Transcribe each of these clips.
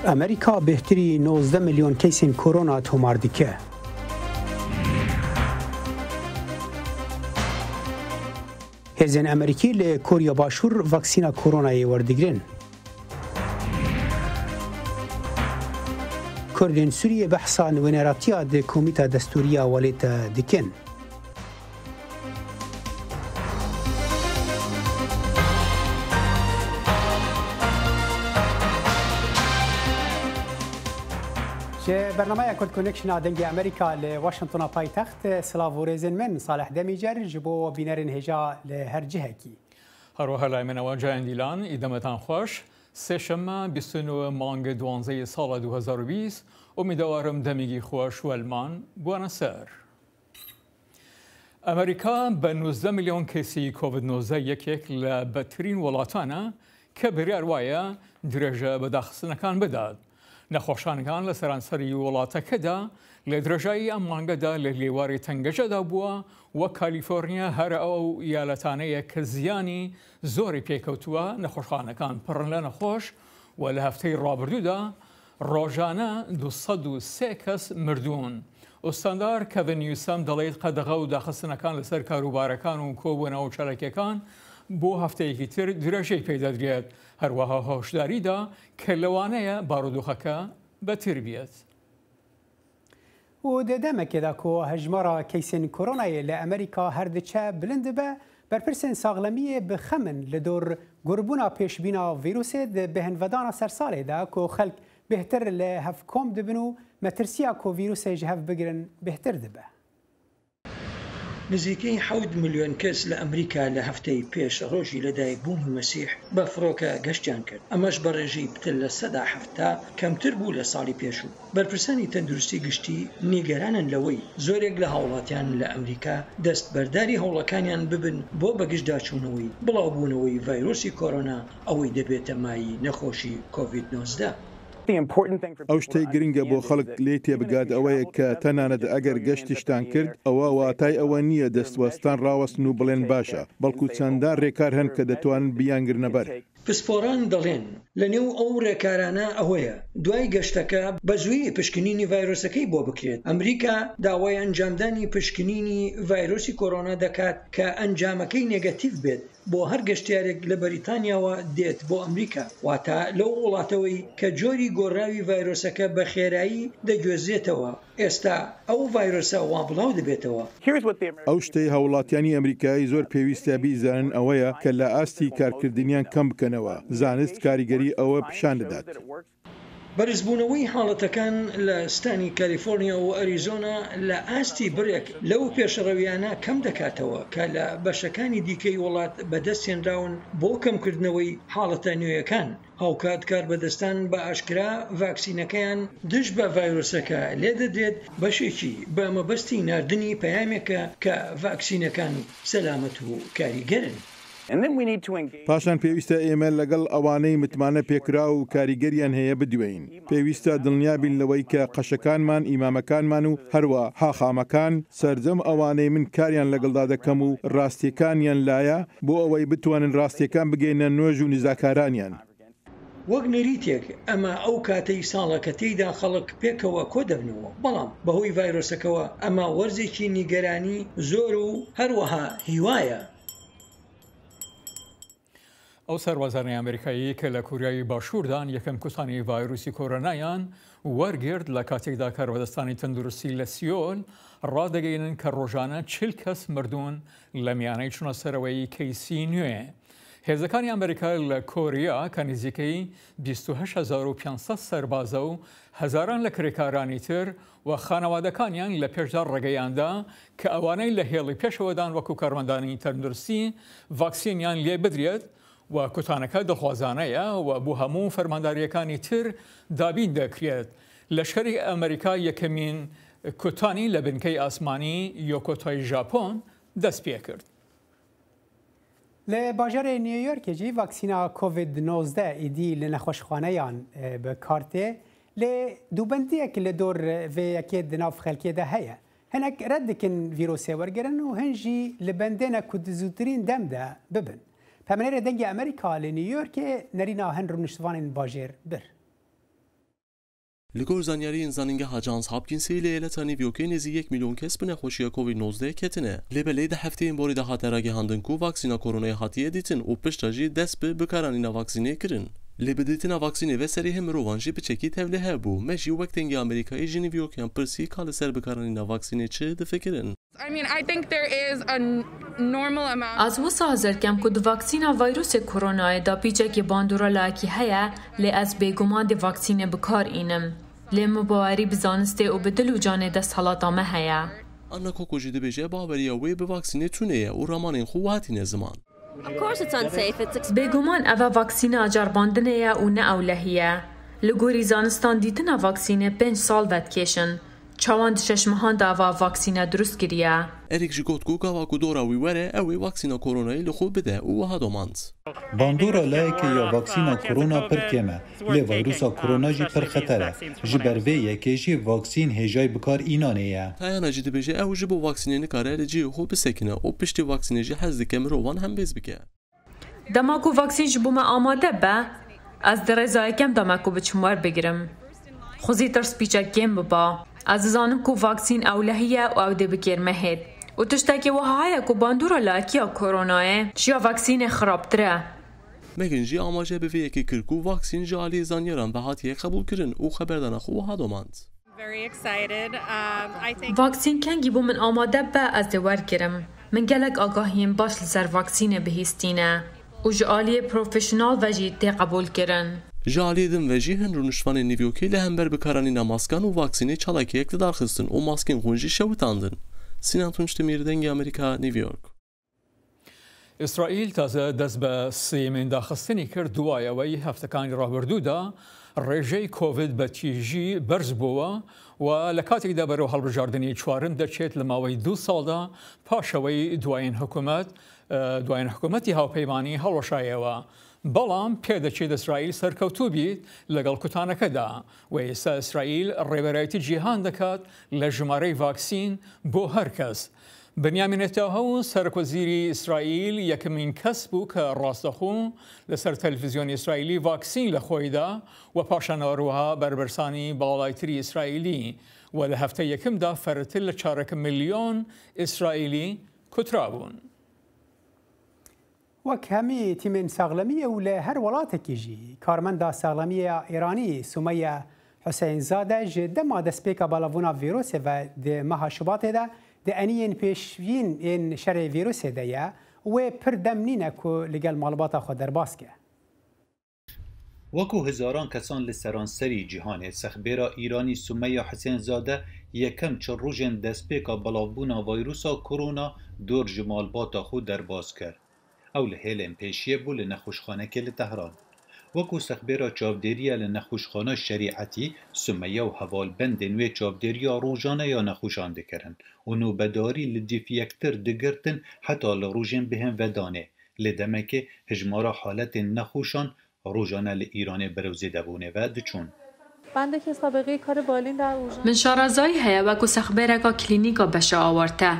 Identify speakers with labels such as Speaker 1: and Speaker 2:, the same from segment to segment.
Speaker 1: امریکا بهتری 19 میلیون کیسین کرونا تومار دیکه. هرزین امریکی ل کوریا باشور واکسینا کرونا وردگرین. کردین سوریه بحثا نوینراتیا د کمیته دستوریا ولیت دکن. برنامه کل کنکشن دنگ امریکا لواشنطن پایتخت سلاوورزن من صالح دمیجر جبو بینرن هجا لهر جهکی.
Speaker 2: هروها لایمن واجه اندیلان ایدمتان خوش سشم 29 مانگ 12 سال 2020 امیدوارم دمیگی خوش و المان بوانسر. امریکا به 19 میلیون کسی کووید 19 یک لبترین ولاتانه که بری اروایه درجه بداخسنکان بداد. نەخۆشانەکان لە سەرانسەری وڵاتەکەدا لە درێژایی ئەم مانگەدا لە لێواری تەنگەشەدا بووە وە کالیفۆرنیا هەر ئەو یالەتانەیە کە زیانی زۆری پێکەوتووە نەخۆشخانەکان پڕن لە نەخۆش و لە هەفتەی ڕابردوودا ڕۆژانە 203 کەس مردوون. ئوستاندار کەڤن نیوسەم دەڵێت قەدەغە و داخستنەکان لەسەر کاروبارەکان و کۆبوونەوە چەلەکەکان بۆ هەفتەیەکی تر درێژەی پێدەدرێت. هەروەها هۆشداریدا کە لەوانەیە بارودۆخەکە بەتر بێت.
Speaker 1: و دەدەمەکێدا کۆ هەژمارە کەیسین کۆرۆنایە لە ئەمریکا هەردەچە بلند بە بەرپرسên ساغلەمیە بخەمن لە دۆر گوربوونا پێشبینا ڤیرۆسێ بەهێنڤدانە سەرساڵێدا کۆ خەلک بهتر لە هەفکۆم دبن و مەترسیا کۆ ڤیرۆسێ ji hev بگرن بهتر دبە.
Speaker 3: نزیکەی 7 میلیۆن کەس لە ئەمریکا لە هەفتەی پێش ڕۆژی لەدایکبوونی مەسیح بە فڕۆکە گەشتیان کرد. ئەمەش بەڕێژەی پتر لە 170 کەمتر بوو لە ساڵی پێشوو. بەرپرسانی تەندروستی گشتی نیگەرانن لەوەی زۆرێک لە هاوڵاتیان لە ئەمریکا دەست بەرداری هەوڵەکانیان ببن بۆ بەگشتداچوونەوەی بڵاوبوونەوەی ڤایرۆسی کۆرۆنا ئەوەی دەبێتە مای نەخۆشی کۆڤید 19.
Speaker 4: ئەو شتەی گرنگە بۆ خەڵک لێ تێبگات ئەوەیە کە تەنانەت ئەگەر گەشتیشتان کرد ئەوە واتای ئەوە نییە دەستوەستان ڕاوەستن و بڵێن باشە بەڵکو چەندان ڕێکار هەن کە دەتوانن بیانگرنەبەر.
Speaker 3: پسپۆران دەڵێن لە نێو ئەو ڕێکارانە ئەوەیە دوای گەشتەکە بە زووی پشکنینی ڤایرۆسەکەی بۆ بکرێت. ئەمریکا داوای ئەنجامدانی پشکنینی ڤایرۆسی کۆرۆنا دەکات کە ئەنجامەکەی نێگەتیڤ بێت بۆ هەر گەشتیارێک لە بەریتانیاوە دێت بۆ ئەمریکا واتە لەو وڵاتەوەی کە جۆری گۆڕاوی ڤایرۆسەکە بە خێرایی دەگوێزێتەوە. ئێستا ئەو ڤایرۆسە وا بڵاو دەبێتەوە.
Speaker 4: ئەو شتەی هاوڵاتیانی ئەمریکایی زۆر پێویستە بیزانن ئەوەیە کە لە ئاستی کارکردنیان کەم بکەنەوە. زانست کاریگەری ئەوە پیشان دەدات.
Speaker 3: بەرزبوونەوەی حاڵەتەکان لە ستانی کالیفۆرنیا و ئەریزۆنا لە ئاستی برێک لەو پێشەڕەویانە کەم دەکاتەوە کە لە بەشەکانی دیکەی وڵات بەدەستێنراون بۆ کەمکردنەوەی حاڵەتە نوێیەکان. هاوکات کاربەدەستان بە ئاشکرا ڤاکسینەکەیان دژ بە ڤایرۆسەکە لێدەدرێت بەشێکی بە مەبەستی ناردنی پەیامێکە کە ڤاکسینەکان سەلامەت و کاریگەرن.
Speaker 4: پاشان پێویستە ئێمە لەگەڵ ئەوانەی متمانە پێکرا و کاریگەریان هەیە بدوێین. پێویستە دڵنیابین لەوەی کە قەشەکانمان ئیمامەکانمان و هەروە حاخامەکان سەرجەم ئەوانەی من کاریان لەگەڵدا دەکەم و ڕاستیەکانیان لایە بۆ ئەوەی بتوانن ڕاستیەکان بگەینە نوێژ و نزاکارانیان.
Speaker 3: وەک نەریتێک ئەمە ئەو کاتەی ساڵە کە تێیدا خەڵک پێکەوە کۆ دەبنەوە بەڵام بەهۆی ڤایرۆسەکەوە ئەمە وەرزێکی نیگەرانی زۆر و هەروەها هیوایە.
Speaker 2: ئەو سەروەزانەی ئەمریکایی کە لە کوریای باشووردان یەکەم کوتانی ڤایرۆسی کۆرۆنایان وەرگرت لە کاتێکدا کاربەدەستانی تەندروستی لە سیۆل ڕادەگەینن کە ڕۆژانە 40 کەس مردوون لە میانەی چونەسەرەوەی کەیسی نوێ. هێزەکانی ئەمریکا لە کۆریا کە نزیکەی 28500 سەربازە و هەزاران لە کرێکارانی تر و خانەوادەکانیان لە پێشدا ڕێگەیاندا کە ئەوانەی لە هێڵی پێشەوەدان وەکو کارمەندانی تەندروستی ڤاکسینیان لێ بدرێت و کوتانەکە دڵخوازانەیە و بۆ هەموو فەرمانداریەکانی تر دابین دەکرێت. لەشکری ئەمریکا یەکەمین کوتانی لە بنکەی ئاسمانی یۆکۆتای ژاپۆن دەست پێ کرد.
Speaker 1: لە باژارێ نیویۆرکێکی ڤاکسینا کۆڤید 19 ئیدی لە نەخۆشخانەیان بەکارتێ لێ دووبەندیەک لە دۆر vêyekê di nav xelkê de heye. Hinek red dikin vîrosê wergirin û hin jî li bendêne ku di zûtirîn dem de bibin. Pemenêrê dengê Amerîka li New Yorkê nerîna hin rûniştivanên bajêr bir.
Speaker 5: لگور زانیاری انسانینگه هاجانس هاپکینسی لیلتا نیویورک نزی 1 میلیون کس به نخوشی کووید 19 کتنه لبلی ده هفته این باری ده هاتراگی هندن کو واکسینا کرونا هاتیه دیتن و پشتاجی دست به بکارانینا واکسینه کرن لبدیتنا واکسینه و سری هم روانجی به چکی توله بو مجی وقتینگی آمریکایی نیویورک هم پرسی کال سر بکارانینا واکسینه چه دفکرن
Speaker 6: از وسا هزرکم که دو واکسینا ویروس کرونا دا پیچه که باندورا لاکی هیا لی از بیگمان دی واکسینه بکار اینم لی مباوری بزانسته و بدل و جانه دست حالاتامه هیا
Speaker 5: آنها کوکو جده بجه باوری اوی به واکسینه تونه و رامان خواتین زمان
Speaker 6: بیگمان اوه واکسینه جرباندنه یا و نه اولهیه لگوری زانستان دیتنا واکسینه 5 سال ود کشن چوان دشش مهان داوا واکسینه درست گریه.
Speaker 5: اریک جگوت کوکا و کدورا ویوره اوی واکسینه کرونایی لخو بده او هادومانت.
Speaker 7: باندورا لایک یا واکسینه کرونا پر کمه لی ویروسا کرونا جی پر خطره جبروی یکیجی واکسین هجای بکار اینانه یا.
Speaker 5: تایانا جدی بجه او جبو واکسینه نکاره لجی خو بسکنه و پشتی واکسینه جی حزد کم روان هم بیز بکه.
Speaker 6: دماغو واکسین جبو ما آماده با از درزای کم دماغو بچمار بگیرم. خوزی ترس پیچه کم با. از زانم کو واکسین اولهیه و او ده بکر مهد و تشتاکی وهایا کو باندورا لاکیا کروناه جیا واکسین خرابتره
Speaker 5: مگن جی آماجه به یکی کرکو واکسین جالی زانیران و هاتیه قبول کرن او خبردان خو هادوماند
Speaker 6: واکسین کنگی بو من آماده با از دوار کرم من گلک آگاهیم باش لسر واکسین بهیستینه و جالی پروفیشنال وجی تی قبول کرن
Speaker 5: جالیدن و جیهن رونشفان نیویورکی لهمبر بکارانینا ماسکان و واکسینی چالاکی اقتدار خستن و ماسکین خونجی شوتاندن. سینان تونشت میردنگ امریکا نیویورک.
Speaker 2: اسرائیل تازه دست به سیمین داخستنی کرد دوای وی هفتکانی رابردو دا رژه کووید بتیجی برز بوا و لکاتی دا برو هەڵبژاردنی چوارم دەچێت لە ماوەی 2 ساڵدا پاشەوەی دوایین حکوومەتی هاوپەیمانی هەڵۆشایەوە. بەڵام پێدەچێت ئیسرائیل سەرکەوتوو بیت لەگەڵ کوتانەکەدا و ئێستا ئیسرائیل ڕێبەرایەتی جیهان دەکات لە ژمارەی ڤاکسین بۆ هەر کەس. بنیامین نێتانیاهو سەرۆکوەزیری ئیسرائیل یەکەمین کەس بوو کە ڕاستەخوو لەسەر تەلڤیزیۆنی ئیسرائیلی ڤاکسین لە خۆیدا و پاشانەوەروەها بەربەرسانی باڵایتری ئیسرائیلی و لە هەفتەی یەکەمدا فەرتر لە 4 ملیۆن ئیسرائیلی کوترابوون.
Speaker 1: وەک هەمی تیمên ساغلەمیە و لە هەر وڵاتێکی ژی کارمەندا ساغلەمیە ئێرانی سومەیە حوسێنزادە ji dema destpêka balavûna vîrosê ve di meha Şubatê de di eniyên pêşvîn ên şerê vîrosê de ye wê pir dem nîne ku li gel malbata xwe derbas ke.
Speaker 7: وەکو هزاران کەسان لە سەرانسەری جیهانê سەخبێرا ئیرانی سومەیە حوسێنزادە یەکەم چ ڕۆژên destpêka belavbûna vîrusa korona dor ji malbata xwe derbas kir. Ew li hêlên pêşiyê bû li nexweşxanekê li Tehran. Wekû sexbêra çavdêriya li nexweşxana şerîetî, Sumeyya û hevalbendên wê çavdêriya rojane ya nexweşan dikirin û nûbedarî li dîfiyektir digirtin heta li rojên bihên vedanê. Li demekê hejmara haletên nexweşan rojane li Îranê birewzê debûne ve diçûn.
Speaker 6: من شارەزایی هەیە وەکو سەخبێرێکا کلینیکا بەشە ئاوارتە.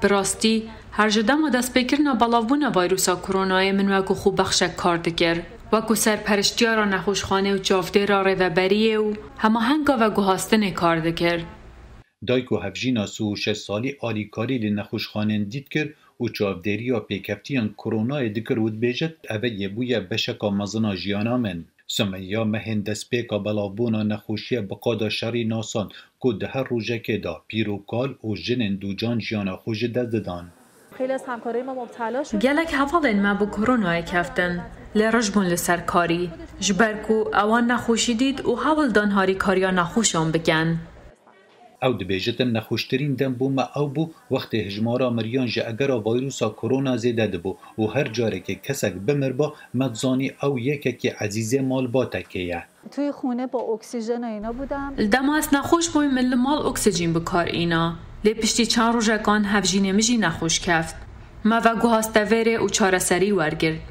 Speaker 6: براستی هر جدەما دەستپێکردنا بەڵاوبوونا ڤایرۆسا کۆرۆنایە من وەکو خوبەخشێک کار دەکرد. وەکو سەرپەرشتیارا نەخۆشخانە و چاودێرا ڕێڤەبەریە و هەماهەنگا و گوهاستنê kar dikir.
Speaker 7: Dayk û hevjîna 36 salî alîkarî li nexweşxanên dît kir û çavdêriya pêkeftiyan koronayê dikir û dibêje ev yebûye beşeka mezina jiyana min. Sumeyya mehên destpêka belavbûna nexweşiya bi qada şerî nasan ku di her rojekê da pîr û kal û jinên dûcan jiyana xwe ji dest didan.
Speaker 6: gelek hevalên me bi koronayê keftin lê rej bûn li ser karî ji ber ku ewan nexweşî dît û hewl dan harîkariya nexweşan bikin.
Speaker 7: Ew dibêjitin nexweştirîn dem bû me ew bû wextê hejmara miriyan ji egera vîrusa korona zêde dibû û her carekê kesek bimirba me dizanî ew yekekî ezîzê malbatekê ye.
Speaker 6: Li dema ez nexweş bûyim min li mal oksîjîn bikar îna lê piştî çend rojekan hevjînê min jî nexweş keft. Me ve guhastevêrê û çareserî wergirt.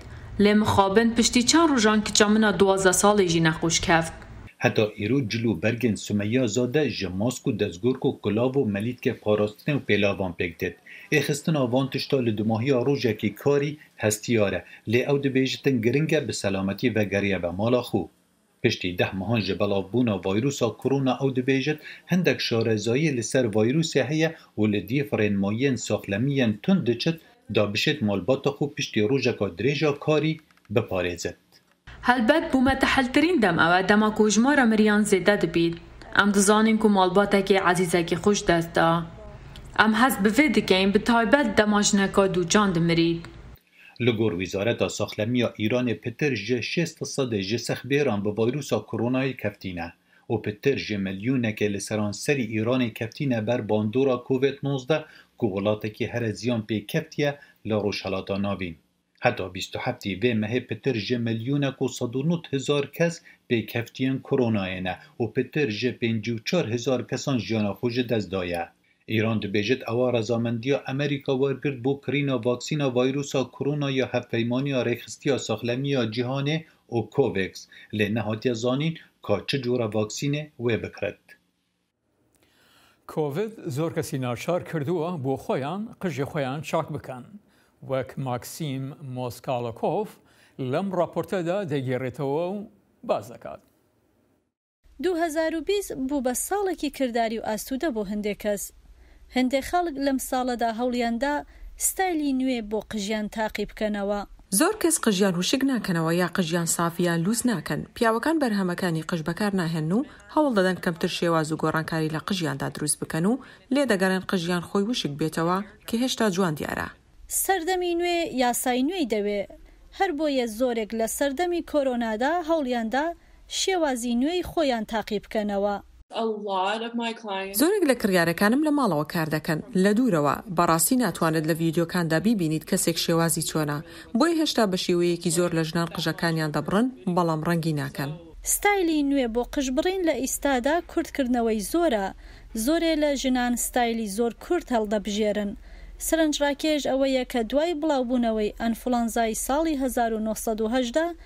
Speaker 6: Lê mixabin piştî çend rojan kiça min a 12 salê jî nexweş keft.
Speaker 7: Heta îro cil û bergên Sumeyya zade ji mask û dezgork û kulav û melîtkê parastinê û pêlavan pêk dit. Êxistina van tişta li dimahiya rojekî karî hestiyar e lê ew dibêjitin giring e bi selametî vegeriye be mala xwe. پشتی 10 ماهان ji belavbûna vîrusa korona ew dibêjit hindek şarezayî li ser vîrusê heye û li dîfrên mayên saxlemiyên tund diçit da bişêt malbata xwe piştî rojeka dirêja karî biparêzit.
Speaker 6: Helbet bûme teheltirîn dem ew e dema ku jmara miriyan zêde dibît. Em dizanin ku malbatekê ezîzekî xweş dest da. Em hez bi vê dikin bi taybet dema jineka dûcan dimirît.
Speaker 7: Li gor Wîzareta Saxlemiya Îranê pitir ji 600 ji sexbêran bi vîrusa koronayê keftîne û pitir ji milyûnekê li seranserî Îranê keftîne ber bandora Covid-19 ku welatekî here ziyan pê keftiye li Rojhilata Navîn. Heta 27 vê mehê pitir ji milyûnek û 109,000 kes pê keftiyên koronayê ne û pitir ji 54,000 kesan jiyana xwe ji dest daye. İran dibêjit ewa rezamendiya Amerîka wergirt bû kirîna vaksîna vîrusa korona ya hevpeymaniya rêxistiya saxlemiya cîhanê û COVAX lê nehatiye zanîn ka çi cora vaksînê wê bikirit.
Speaker 2: Covid zor kesî naçar kirduwe bۆ xweyan qijê xweyan çak bikin. Wek Maxim Moskalenkov lem raporte de dêgêrêtەوە û baz dikat.
Speaker 8: 2020 بوو بە ساڵێکی کردداری و ئاسوودە بۆ هەندێک کەس. هەندێک خەڵک لەم ساڵەدا هەوڵیاندا ستایلی نوێ بۆ قژیان تاقی بکەنەوە.
Speaker 9: زۆر کەس قژیان وشک ناکەنەوە یا قژیان سافیان لوس ناکەن. پیاوەکان بەرهەمەکانی قژ بەکار ناهێن و هەوڵ دەدەن کەمتر شێواز و گۆڕانکاری لە قژیاندا دروست بکەن و لێ دەگەڕێن قژیان خۆی وشک بێتەوە کە هێشتا جوان دیارە.
Speaker 8: سەردەمی نوێ یاسای نوێی دەوێ. هەر بۆیە زۆرێک لە سەردەمی کۆرۆنادا هەوڵیاندا شێوازی نوێی خۆیان تاقی بکەنەوە.
Speaker 9: زۆرێک لە کڕیارەکانم لە ماڵەوە کار دەکەن لە دوورەوە بەڕاستی ناتوانێت لە ڤیدیۆکاندا بیبینیت کەسێک شێوازی چۆنە بۆی هێشتا بە شێوەیەکی زۆر لە ژنان قژەکانیان دەبڕن بەڵام ڕەنگی ناکەن.
Speaker 8: ستایلی نوێ بۆ قژبڕین لە ئیستادا کورتکردنەوەی زۆرە. زۆرێ لە ژنان ستایلی زۆر کورت هەڵدەبژێرن. سەرنجڕاکێش ئەوەیە کە دوای بڵاوبوونەوەی ئەنفڵەنزای ساڵی 1970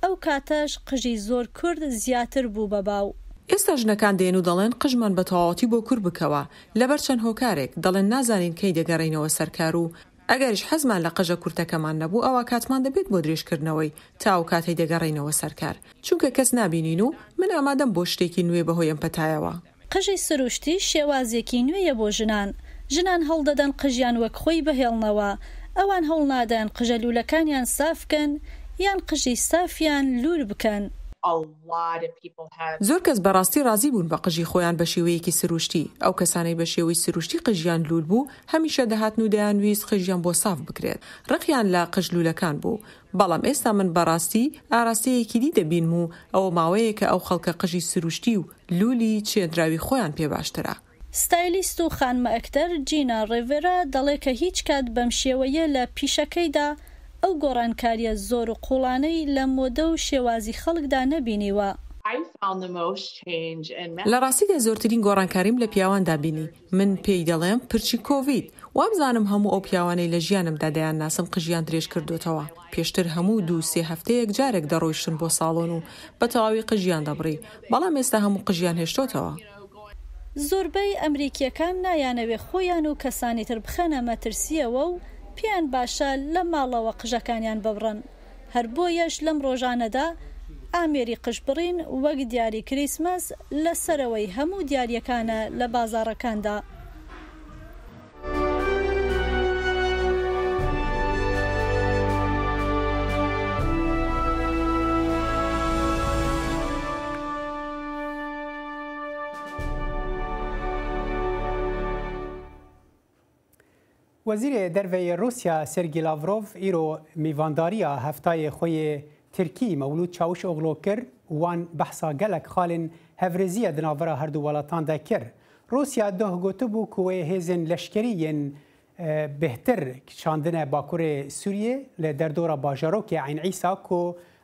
Speaker 8: ئەو کاتەش قژی زۆر کورد زیاتر بوو بە باو.
Speaker 9: ئێستا ژنەکان دێن و دەڵێن قژمان بە تەواوەتی بۆ کوور بکەوە لەبەر چەند هۆکارێک دەڵێن نازانین کەی دەگەڕێنەوە سەرکار و ئەگەریش حەزمان لە قژە کورتەکەمان نەبوو ئەوە کاتمان دەبێت بۆ درێژکردنەوەی تا ئەو کاتەی دەگەڕێنەوە سەرکار چونکە کەس نابینین و من ئامادەم بۆ شتێکی نوێ بەهۆی ئەم پەتایەوە.
Speaker 8: قژی سروشتی شێوازێکی نوێیە بۆ ژنان. ژنان هەڵدەدەن قژیان وەک خۆی بهێڵنەوە. ئەوان هەوڵ نادەن قژە لوولەکانیان سافکەن یان قژی سافیان لور بکەن.
Speaker 9: زۆر کەس بەڕاستی ڕازی بوون بە قژی خۆیان بە شێوەیەکی سروشتی. ئەو کەسانەی بە شێوەی سروشتی قژیان لول بوو هەمیشە دەهاتن و دەیانویست قژیان بۆ ساف بکرێت. ڕقیان لە قژ لوولەکان بوو. بەڵام ئێستا من بەڕاستی ئاراستەیەکی دی دەبینم و ئەوە ماوەیە کە ئەو خەڵکە قژی سروشتی و لولی چێدراوی خۆیان پێ باشترە.
Speaker 8: ستایلیست و خانمە ئەکتەر جینا ڕێڤێرا دەڵێ کە هیچ کات بەم شێوەیە لە پیشەکەیدا ئەو گۆڕانکاریە زۆر و قوڵانەی لە مۆدە و شێوازی خەڵکدا نەبینیوە.
Speaker 9: لە ڕاستیدا زۆرترین گۆڕانکاریم لە پیاواندا بینی. من پێی دەڵێم پرچی کۆڤید. وابزانم هەموو ئەو پیاوانەی لە ژیانمدا دەیان ناسم قژیان درێژ کردوتەوە. پێشتر هەموو 2-3 هەفتەیەک جارێک دەڕۆیشتن بۆ ساڵۆن و بە تەواوی قژیان دەبڕی. بەڵام ئێستا هەموو قژیان هێشتۆتەوە.
Speaker 8: زۆربەی ئەمریکیەکان نایانەوێ خۆیان و کەسانی تر بخەنە مەترسیەوە و پێیان باشە لە ماڵەوە قژەکانیان ببڕن. هەر بۆیەش لەم ڕۆژانەدا ئامێری قژبڕین وەک دیاری کریسمەس لەسەرەوەی هەموو دیاریەکانە لە بازاڕەکاندا.
Speaker 1: وزیر دەرەوەی رووسیا سێرگی لاڤرۆڤ ئیرۆ میوانداریە هەفتای خۆی ترکی مەولود چاوش ئۆغڵۆ کرد وان بەحسا گەلک خاڵین هەڤرێزیە دناڤەرە هەردوو وڵاتاندا کرد. رووسیا دۆهگوتە بوو کوێ هێزن لەشکریین بهتر شاندنە باکوورێ سووریێ لە دەردۆرە باژارۆکی عین عیسا کۆ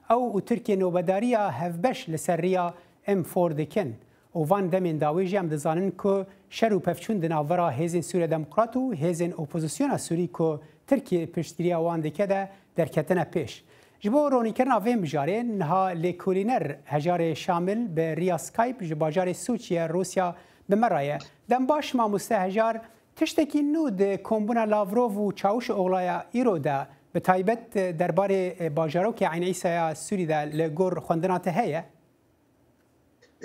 Speaker 1: ئەو و تورکیە نۆبەداریە هەڤبەش لەسەر ڕیا ئەم4 دکن. وان دەمێن داوێژی ئەم دەزانن کە شەر و پەفچوون دناڤەرە هێزن سووریا دەموکرات و هێزن ئۆپۆزیسیۆنە سووری کۆ ترکیە پشتگیریە وان دکەدە دەرکەتنە پێش. ji bo ronîkirina vê mijarê niha lêkolîner hejarê şamil bi riya Skype ji bajarê Sûçiye Rûsya bi me raye. Dem baş mamoste hejar tiştekî nû di kombûna Lavrov û çawiş oğlaya îro de bi taybet derbarê bajarokê Eyn Îsaya Sûrî de li gor xwendina te heye?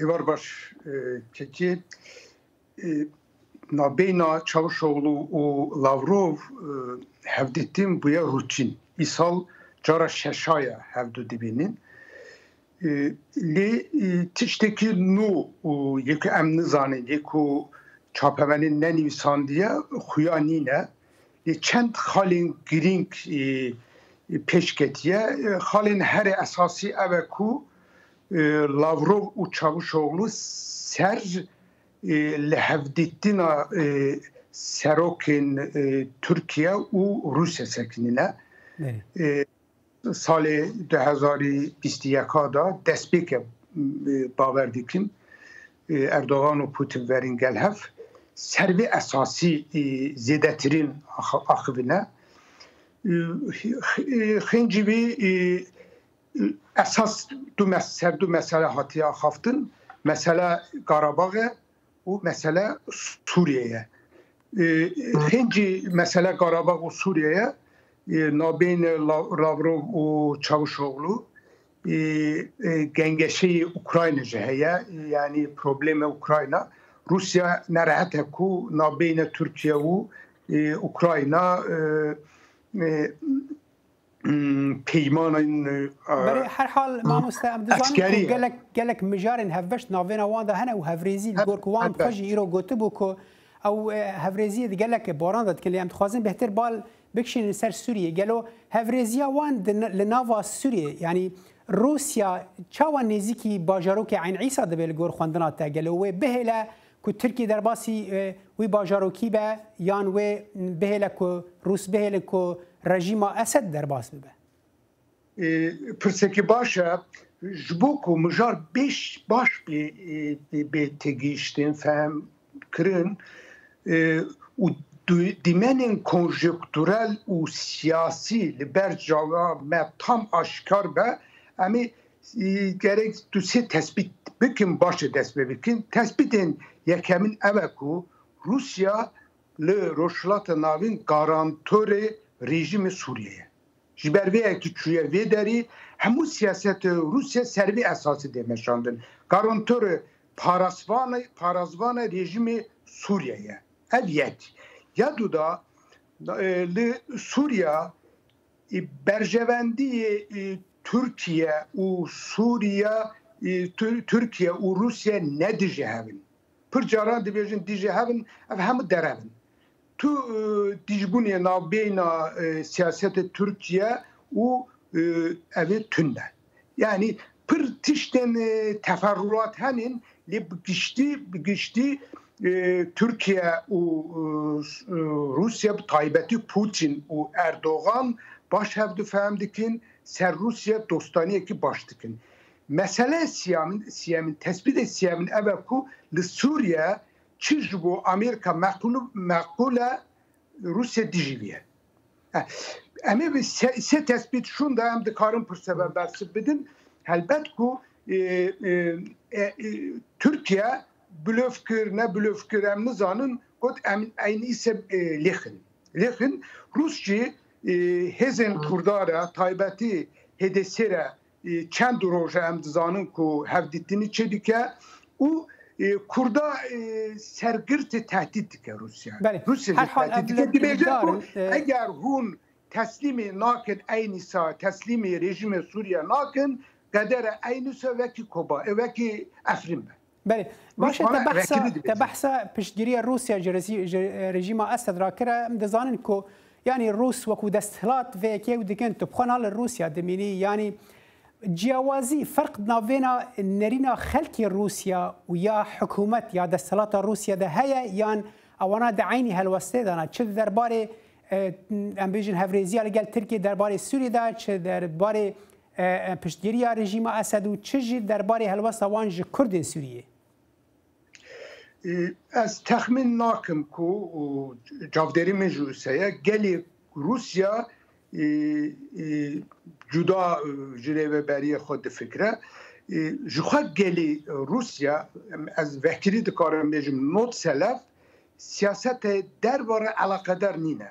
Speaker 10: Evar baş ki nabeyna Çavuşoğlu û Lavrov hevdîtin buya rutin. İsal cara şeşaya hevdu dibinin. Li tişteki nu yekû em nizanin yekû çapevenin nenivîsandiye xuya nîne. Li çend xalên girîng pêşketiye. Xalên herê esasî ev ku Lavrov û Çavuşoğlu ser li hevdîtina serokên Türkiye û Rusya sekinîne. Salê 2021 da destpêke bawer dikim Erdogan û Putin verin gel hev servê esasî zêdetirîn axivine. Xêncî vê esas ser du mesele hatiye axaftin. Mesele Qarabağ û mesele Suriye'ye. Xêncî mesele Qarabağ û Suriye'ye nabên Lavrov û Çavuşoğlu gengeşeyi Ukrayna ji heye, yani probleme Ukrayna. Rusya nerehet ku nabeyne Türkiye û Ukrayna peymanên
Speaker 1: her hal mamoste em dizanin gelek mijarên hevbeş navêna wan de hene û hevrêzî li gor ku wan xwe jî îro gotibû ku ew hevrêziyê di gelek baran de dikir lê em dixwazin bêhtir bal bikişînin ser Sûriye gelo hevrêziya wan li nava Sûriye yani Rusya çawa nêzîkî bajarokê Eyn Îsa dibe li gor xwendina te gelo wê bihêle ku Tirkiye derbasî wî bajarokî be yan wê bihêle ku Rûs bihêle ku rejîma Esed derbas bibe.
Speaker 10: Pirsekî baş e ji bo ku mijar beş baş bê tegihiştin fehm kirin û dîmenên konjonktûrel û siyasî li ber cava me tam aşikar be em ê gerek tu sê tespît bikin baş e dest pê bikin. Tespîtên yekemin ev e ku Rusya li Rojhilata navîn garantorê rejimê Sûriyeyê. Ji ber vê yekî çûye vê derî hemû siyasetê Rusya servê esasî dê meşandin. Garantorê parazvana rejimê Sûriyeyê. Ev yek. Ya da li Suriye berjevendiyê Türkiye û Suriye Türkiye û Rusya ne dije hevin. Pir caran dibêjin dije hevin ev hemû derevin. Tu dijbûnê navbeyna siyasetê Türkiye û evê tune. Yani pir tiştên teferruat henin lê bigiştî Türkiye û Rusya taybetî Putin û Erdogan baş hev difehm dikin ser Rusya dostaniyekî baş dikin. Mesele siyemin tespîtê siyemin ev e ku li Sûriye çi ji bo Amerika meqûle Rusya dijîviye. Em ê sê tespît şûn da em dikarin pirseve bersib bidin. Helbet ku Türkiye blöf kir ne blöf kir em nizanin got em Eyn Îsa lêxin Rus jî hêzên Kurdara taybetî HDP re çend roja em dizanin ku hevdîtinî çê dike û Kurda sergirtê tehdît dike Rusya. Rusya tehdît dike dibêje ku eger hûn teslîmê nakin Eyn Îsa teslîmê rejimê Sûriye nakin qedere Eyn Îsa wekî Koba wekî Efrîn be.
Speaker 1: بله باشه تبحثا پشتگیری روسیا رژیم اسد را کرده دزانن کو یعنی روس وکو دستهلات و کی و دکن تو بخون حال روسیا دمینی یعنی جیاوازی فرق ناوینا نرینا خلق روسیا و یا حکومت یا دستهلات روسیا ده هيا یان اوانا د عینی هلوسته دانا چه درباره ام بیژن هفریزیا لگل ترکیه درباره سوریه ده چه درباره پشتگیری رژیم اسد و چه درباره هلوسته وانج کرد سوریه
Speaker 10: از تخمین ناکم کو جاودری مجلسه گلی روسیا جدا جلوه بری خود فکره جخواد گلی روسیا از وکیلی دکارم بیجم نوت سلف سیاست درباره علاقه در نینه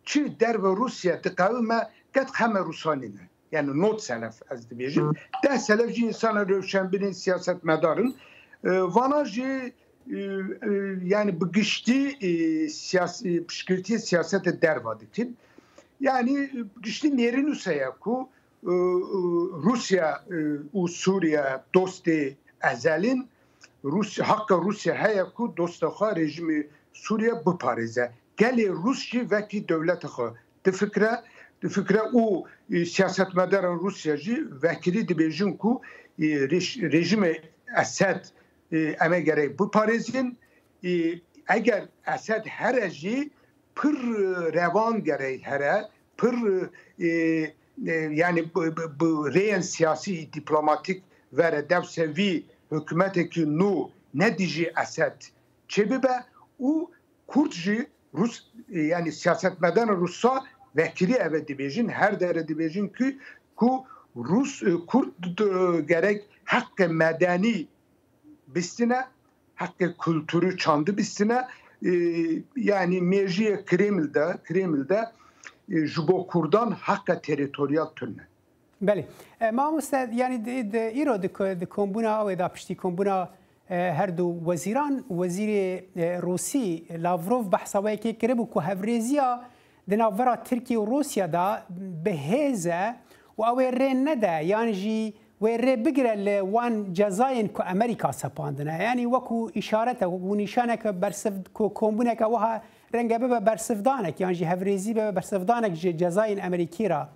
Speaker 10: چی درباره روسیا تقویمه قد همه روسانینه yani not selef az dibêjin deh selef jî insana rewşenbirîn siyaset medarın وانا جی yani bu güçlü siyasi pişkirtiye siyasete dervadikin yani güçlü nerin usaya ku Rusya u Suriye dosti ezelin Rusya hakka Rusya haya ku dosta rejimi Suriye bu Paris'e geli Rusya veki devleti de fikre o siyasetmedaran Rusyacı vekili dibejin ku rejimi Esed eme gerek bu Paris'in eğer Esed hereci pır revan gerek here pır yani bu reyen siyasi diplomatik ve devsevi hükümeteki nu ne dici Esed çebibe o Kurtji Rus yani siyasetmeden Rus'a vekili eve dibejin her dere dibejin ki ku Rus Kurt gerek hakkı medeni bistine hakkı kültürü çandı bistine yani mecliye Kreml'de jubo kurdan hakka teritoriyal tünne.
Speaker 1: بله ما مستد یعنی ایرو د کومبونا او د پشتي کومبونا هر دو وزیران وزیر روسی لاوروف بحثوي کې کړبو کو هفریزیا د ناورا ترکیه او روسیا دا بهزه او رن ده یعنی جی ور بگره وان جزاین کو امریکا سپاندنه یعنی وکو اشاره و نشانه که برسف کو کومبونا که وها رنگ به برسفدانک یعنی جی هفریزی به برسفدانک جزاین امریکی را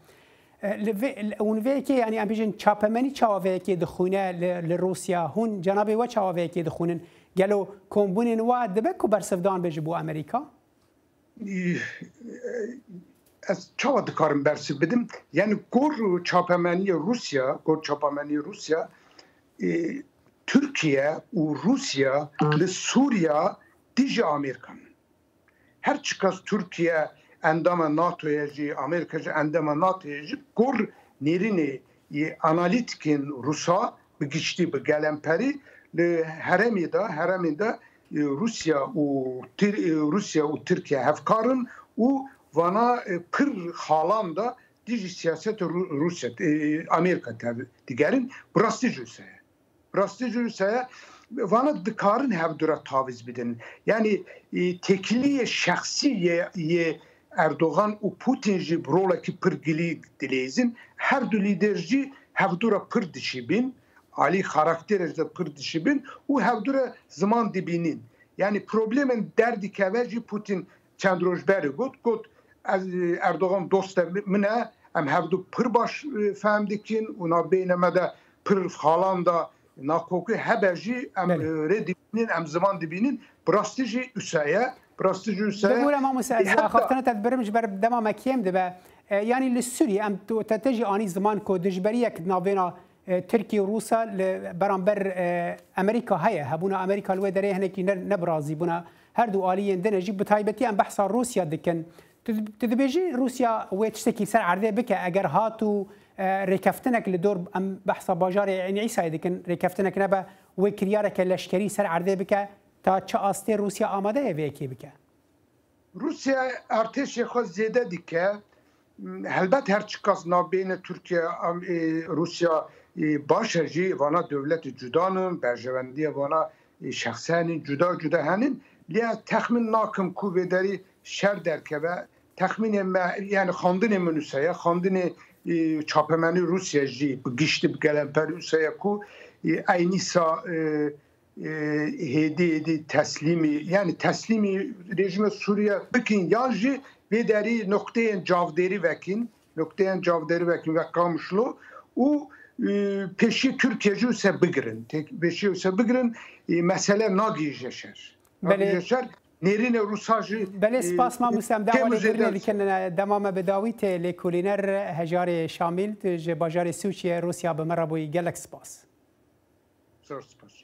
Speaker 1: اون ویکی یعنی ام بیشن چاپمنی چاوه که دخونه لروسیا هون جنابی و چاوه که دخونن گلو کومبونین و دبکو برسفدان بجبو امریکا
Speaker 10: از چاوه دکارم برسف بدم یعنی گور چاپمنی روسیا ترکیه و روسیا لسوریا دیجی آمریکان هر چکاز ترکیه endama NATO'ya, Amerika'ya endama NATO'ya gor nerini analitikin Rus'a bir güçlü bir gelemperi heremide Rusya u Türkiye hevkarın u vana pır halanda dici siyaset Rusya Amerika tabi digerin Brastıcı Rusya'ya vana dikarın hevdura taviz bidin yani tekliye şahsi Erdoğan u Putinci brolaki pırgili dileyizin her du liderci hevdura pır dişibin Ali karakterinde pır dişibin u hevdura zaman dibinin yani problemin derdi keveci Putin çendrojberi got Erdoğan dosta mine em hevdu pır baş femdikin una beynemede pır halanda nakoku heberci em redibinin em zaman dibinin brastici üseye
Speaker 1: بقول ما مساعد خاطرنا تدبرمج بر دما مكيم دبا يعني للسوري ام تتجي اني زمان كو دجبريه كنافينا تركيا وروسا برامبر امريكا هيا هبونا امريكا لو دري هنا كي نبرازي بنا هردو اليين دنجي بتايبتي ام بحث روسيا دكن تدبيجي روسيا ويتشتكي سر عرضه بك اگر هاتو ركفتنك لدور ام بحث باجار يعني عيسى دكن ركفتنك نبا وكريارك لشكري سر عرضه بك تا چه آسته روسیا آماده ویکی بکه؟
Speaker 10: روسیا ارتش خود زیاده دیگه البته هر چیکاز نابین ترکیه روسیا باشه جی وانا دولت جدانم برجوندی وانا شخصانی جدا هنین لیا تخمین ناکم کوبداری شر درکه و تخمین yani خاندن منوسیا خاندن چاپمنی روسیا جی گشتی بگلن پر روسیا کو aynısa hedi teslimi yani teslimi rejime Suriye bikin yanjı ve deri noktaya cavderi vekin ve kamışlı o peşi Türkiye'ci ise bigirin peşi ise bigirin mesele nagijeşer nerine Rusajı
Speaker 1: بله سپاس ما مسلم دعوت درنه لیکن دمام بداویت لیکولینر هجار شامل باجار سوچی روسیا به مربوی گلک سپاس
Speaker 10: سپاس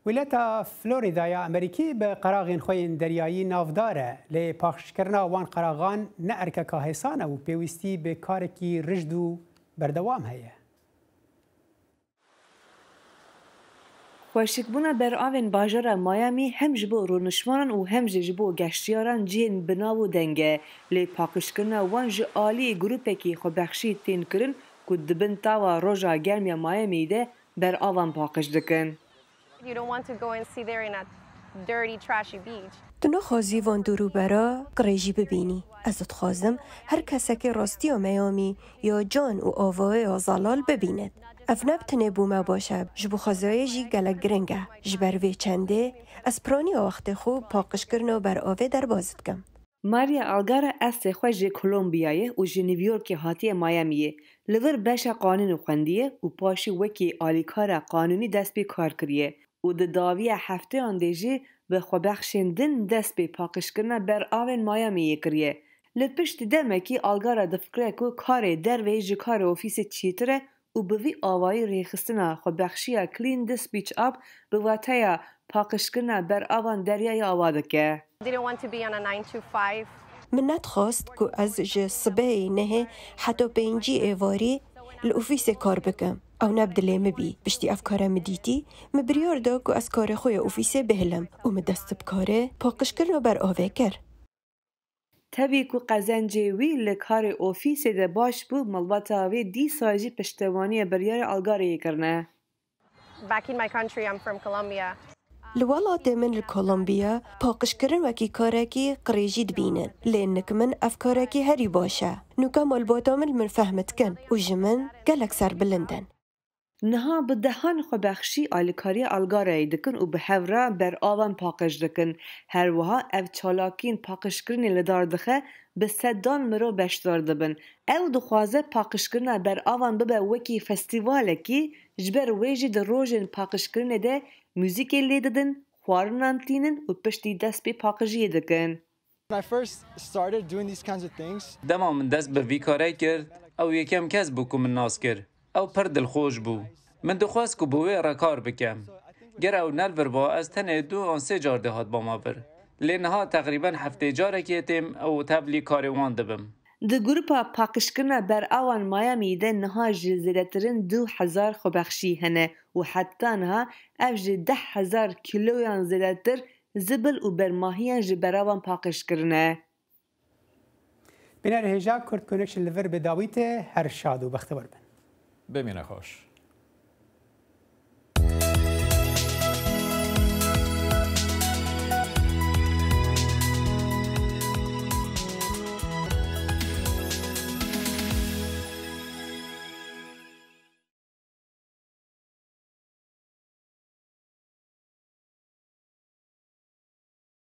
Speaker 1: ولایت فلوریدا یا امریکی به قراغین خوین دریایی نافداره لی پاخشکرنا وان قراغان نه ارکه کاهسانه و پیوستی به کارکی رجد و بردوام هیه
Speaker 11: خوشکبونا برآوین باجر مایامی هم جبو رونشوانان و هم جبو گشتیاران جین بناو دنگه لی پاکشکرنا وان ج عالی گروپکی خوبخشی تین کرن که دبن تاوا روژا گرمیا مایامی ده برآوان پاکش دکن.
Speaker 12: You don't want to go and sit there in a dirty, trashy beach.
Speaker 13: تو نخوازی وان درو برا قریجی ببینی. ازت خوازم هر کسی که راستی و میامی یا جان و آواه و زلال ببیند. افنب تنه بومه باشه جبو خازای جی گلک گرنگه. جبروی چنده از پرانی وقت خوب پاکش کرنا بر آوه در بازد کم.
Speaker 11: ماریا الگارا است خوش کولومبیایه و جی نیویورک هاتی مایامیه. لور بشه قانون خوندیه و پاشی وکی آلیکار قانونی دست به کار کریه. و د داوی هفته آندیجی به خوبخشندن دست به پاکش کرنا بر آوین مایامی کریه. لپشت دمکی آلگارا دفکره که کار در ویج کار اوفیس چیتره و به وی آوای ریخستنا خوبخشی کلین دست بیچ آب به واتیا پاکش کرنا بر آوان دریای آواده که.
Speaker 13: من ندخواست که از جسبه نه حتی بینجی ایواری لأوفیس کار بکم. او نبدله مبی بشتی افکاره مدیتی مبریار دا که از کار خوی اوفیسه بهلم و مدست بکاره پاکش کرنا بر آوه کر.
Speaker 11: تبی که قزنجی وی لکار اوفیسه ده باش بو ملباتا وی دی ساجی پشتوانی بریار الگاری کرنه.
Speaker 12: Back in my country, I'm from Colombia.
Speaker 13: لولات من کولومبیا پاکش کرن وکی کارکی قریجی دبینن لینک من افکارکی هری باشه نوکا ملباتا من فهمت کن و جمن گلک سر بلندن.
Speaker 11: نها به دهان خوبخشی آلیکاری الگاره دکن و به هورا بر آوان پاکش دکن. هر وها او چالاکین پاکش کرنی لدار دخه به صدان مرو بشتار دبن. او دخوازه پاکش کرنا بر آوان ببه وکی فستیواله کی جبر ویجی در روژن پاکش کرنه ده موزیکی لیددن، خوارنان تینن و پشتی دست به پاکشی دکن.
Speaker 14: دما من دست به وی کاری کرد او یکم کس بو که من ناس کرد. او پر دلخوش بو. من دخواست که بوی را کار بکم. گر او نلور با از تنه 2 آن 3 جار دهات با ما بر. لینها تقریبا 7 جاره که تیم او تبلی کاری وان دبم.
Speaker 11: د گروپا پاکش کرنا بر آوان مایامی ده نها جزیرترین 2000 خوبخشی هنه و حتی نها افج 10,000 کیلویان زیادتر زبل و برماهیان جبر آوان پاکش کرنه.
Speaker 1: بنار هجا کرد کنکشن لور بداویت هر شاد و بختور بن.
Speaker 2: بمینه خوش.